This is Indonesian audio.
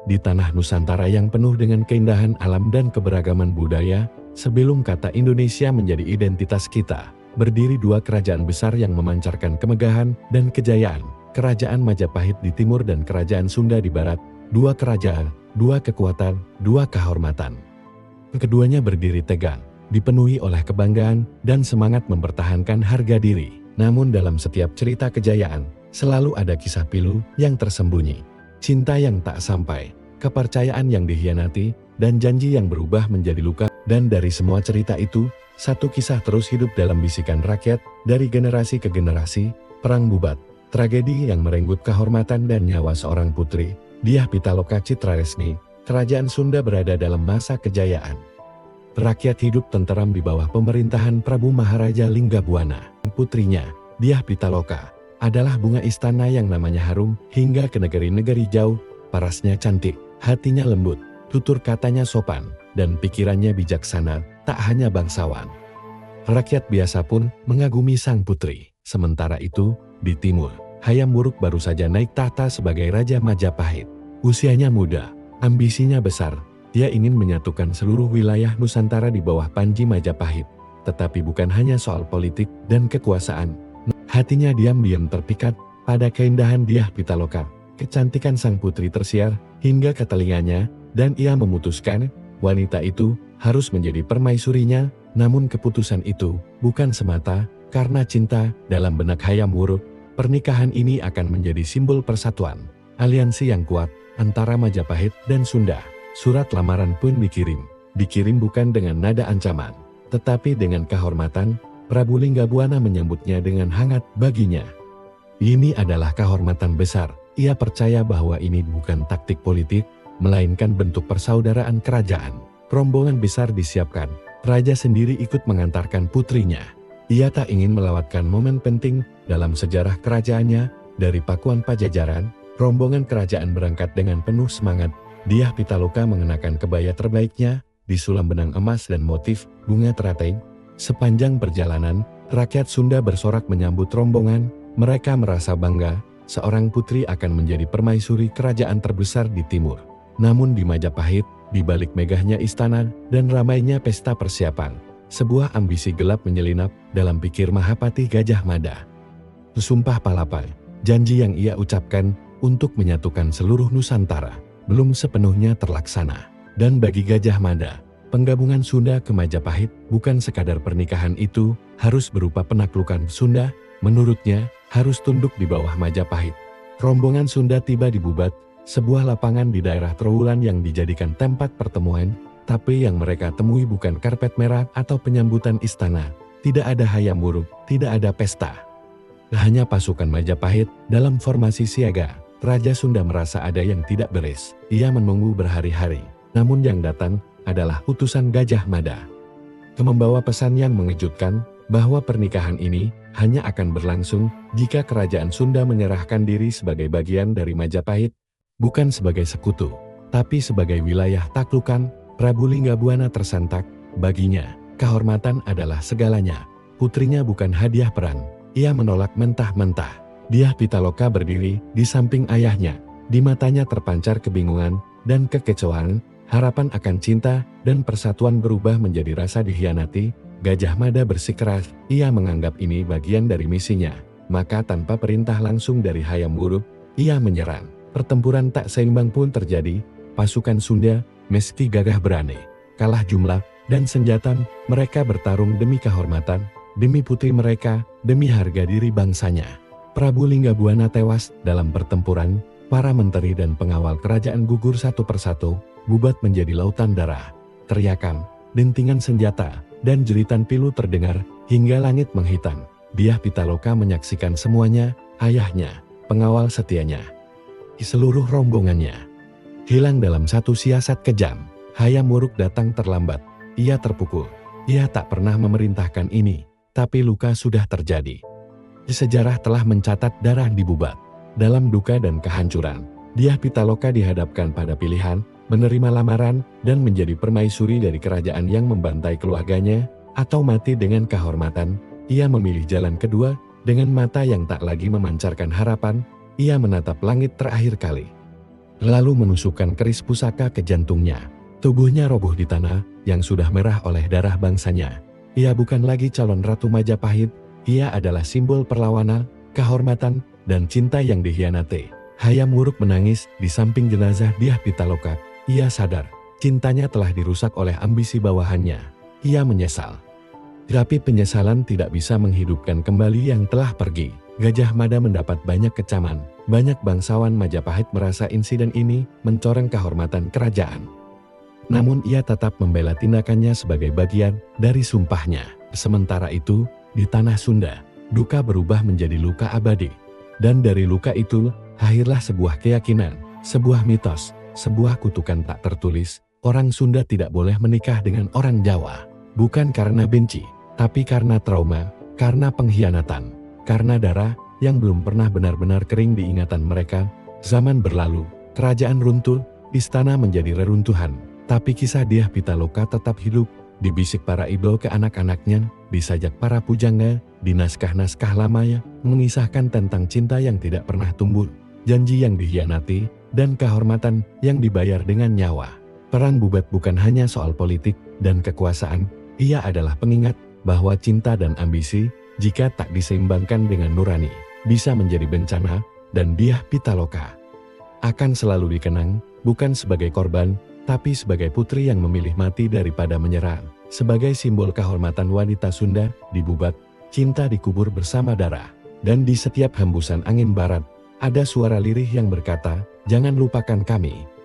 di tanah Nusantara yang penuh dengan keindahan alam dan keberagaman budaya. Sebelum kata Indonesia menjadi identitas kita, berdiri dua kerajaan besar yang memancarkan kemegahan dan kejayaan. Kerajaan Majapahit di timur dan Kerajaan Sunda di barat. Dua kerajaan, dua kekuatan, dua kehormatan. Keduanya berdiri tegang, dipenuhi oleh kebanggaan dan semangat mempertahankan harga diri. Namun dalam setiap cerita kejayaan, selalu ada kisah pilu yang tersembunyi. Cinta yang tak sampai, kepercayaan yang dikhianati, dan janji yang berubah menjadi luka. Dan dari semua cerita itu, satu kisah terus hidup dalam bisikan rakyat, dari generasi ke generasi. Perang Bubat, tragedi yang merenggut kehormatan dan nyawa seorang putri, Dyah Pitaloka Citraresmi. Kerajaan Sunda berada dalam masa kejayaan. Rakyat hidup tenteram di bawah pemerintahan Prabu Maharaja Linggabuana. Putrinya, Dyah Pitaloka, adalah bunga istana yang namanya harum hingga ke negeri-negeri jauh. Parasnya cantik, hatinya lembut, tutur katanya sopan, dan pikirannya bijaksana, tak hanya bangsawan. Rakyat biasa pun mengagumi sang putri. Sementara itu, di timur, Hayam Wuruk baru saja naik tahta sebagai Raja Majapahit. Usianya muda, ambisinya besar, dia ingin menyatukan seluruh wilayah Nusantara di bawah panji Majapahit. Tetapi bukan hanya soal politik dan kekuasaan. Hatinya diam-diam terpikat pada keindahan Dyah Pitaloka. Kecantikan sang putri tersiar hingga ke telinganya, dan ia memutuskan wanita itu harus menjadi permaisurinya. Namun keputusan itu bukan semata karena cinta. Dalam benak Hayam Wuruk, pernikahan ini akan menjadi simbol persatuan, aliansi yang kuat antara Majapahit dan Sunda. Surat lamaran pun dikirim bukan dengan nada ancaman, tetapi dengan kehormatan. Prabu Linggabuana menyambutnya dengan hangat. Baginya, ini adalah kehormatan besar. Ia percaya bahwa ini bukan taktik politik, melainkan bentuk persaudaraan kerajaan. Rombongan besar disiapkan. Raja sendiri ikut mengantarkan putrinya. Ia tak ingin melewatkan momen penting dalam sejarah kerajaannya. Dari Pakuan Pajajaran, rombongan kerajaan berangkat dengan penuh semangat. Dyah Pitaloka mengenakan kebaya terbaiknya, disulam benang emas dan motif bunga teratai. Sepanjang perjalanan, rakyat Sunda bersorak menyambut rombongan. Mereka merasa bangga, seorang putri akan menjadi permaisuri kerajaan terbesar di timur. Namun di Majapahit, di balik megahnya istana dan ramainya pesta persiapan, sebuah ambisi gelap menyelinap dalam pikir Mahapati Gajah Mada. Sumpah Palapa, janji yang ia ucapkan untuk menyatukan seluruh Nusantara, belum sepenuhnya terlaksana. Dan bagi Gajah Mada, penggabungan Sunda ke Majapahit bukan sekadar pernikahan, itu harus berupa penaklukan Sunda. Menurutnya, harus tunduk di bawah Majapahit. Rombongan Sunda tiba di Bubat, sebuah lapangan di daerah Trowulan yang dijadikan tempat pertemuan. Tapi yang mereka temui bukan karpet merah atau penyambutan istana. Tidak ada Hayam Wuruk, tidak ada pesta. Hanya pasukan Majapahit dalam formasi siaga. Raja Sunda merasa ada yang tidak beres. Ia menunggu berhari-hari. Namun yang datang adalah utusan Gajah Mada. Membawa pesan yang mengejutkan, bahwa pernikahan ini hanya akan berlangsung jika kerajaan Sunda menyerahkan diri sebagai bagian dari Majapahit, bukan sebagai sekutu, tapi sebagai wilayah taklukan. Prabu Linggabuana tersentak. Baginya, kehormatan adalah segalanya. Putrinya bukan hadiah perang. Ia menolak mentah-mentah. Dyah Pitaloka berdiri di samping ayahnya. Di matanya terpancar kebingungan dan kekecewaan. Harapan akan cinta dan persatuan berubah menjadi rasa dikhianati. Gajah Mada bersikeras, ia menganggap ini bagian dari misinya. Maka tanpa perintah langsung dari Hayam Wuruk, ia menyerang. Pertempuran tak seimbang pun terjadi. Pasukan Sunda, meski gagah berani, kalah jumlah dan senjata. Mereka bertarung demi kehormatan, demi putri mereka, demi harga diri bangsanya. Prabu Linggabuana tewas dalam pertempuran. Para menteri dan pengawal kerajaan gugur satu persatu. Bubat menjadi lautan darah. Teriakan, dentingan senjata, dan jeritan pilu terdengar hingga langit menghitam. Dyah Pitaloka menyaksikan semuanya. Ayahnya, pengawal setianya, seluruh rombongannya hilang dalam satu siasat kejam. Hayam Wuruk datang terlambat. Ia terpukul. Ia tak pernah memerintahkan ini, tapi luka sudah terjadi. Sejarah telah mencatat darah di Bubat. Dalam duka dan kehancuran, Dyah Pitaloka dihadapkan pada pilihan, menerima lamaran dan menjadi permaisuri dari kerajaan yang membantai keluarganya, atau mati dengan kehormatan. Ia memilih jalan kedua. Dengan mata yang tak lagi memancarkan harapan, ia menatap langit terakhir kali. lalu menusukkan keris pusaka ke jantungnya. Tubuhnya roboh di tanah yang sudah merah oleh darah bangsanya. Ia bukan lagi calon Ratu Majapahit, ia adalah simbol perlawanan, kehormatan, dan cinta yang dikhianati. Hayam Wuruk menangis di samping jenazah Dyah Pitaloka. Ia sadar, cintanya telah dirusak oleh ambisi bawahannya. Ia menyesal. Tapi penyesalan tidak bisa menghidupkan kembali yang telah pergi. Gajah Mada mendapat banyak kecaman. Banyak bangsawan Majapahit merasa insiden ini mencoreng kehormatan kerajaan. Namun ia tetap membela tindakannya sebagai bagian dari sumpahnya. Sementara itu, di tanah Sunda, duka berubah menjadi luka abadi. Dan dari luka itu, lahirlah sebuah keyakinan, sebuah mitos, sebuah kutukan tak tertulis. Orang Sunda tidak boleh menikah dengan orang Jawa. Bukan karena benci, tapi karena trauma, karena pengkhianatan, karena darah yang belum pernah benar-benar kering di ingatan mereka. Zaman berlalu, kerajaan runtuh, istana menjadi reruntuhan. Tapi kisah Dyah Pitaloka tetap hidup, dibisik para idol ke anak-anaknya, disajak para pujangga, di naskah-naskah lamanya, mengisahkan tentang cinta yang tidak pernah tumbuh, janji yang dikhianati, dan kehormatan yang dibayar dengan nyawa. Perang Bubat bukan hanya soal politik dan kekuasaan, ia adalah pengingat bahwa cinta dan ambisi, jika tak diseimbangkan dengan nurani, bisa menjadi bencana, dan Dyah Pitaloka akan selalu dikenang, bukan sebagai korban, tapi sebagai putri yang memilih mati daripada menyerah. Sebagai simbol kehormatan wanita Sunda, di Bubat, cinta dikubur bersama darah. Dan di setiap hembusan angin barat, ada suara lirih yang berkata, "Jangan lupakan kami."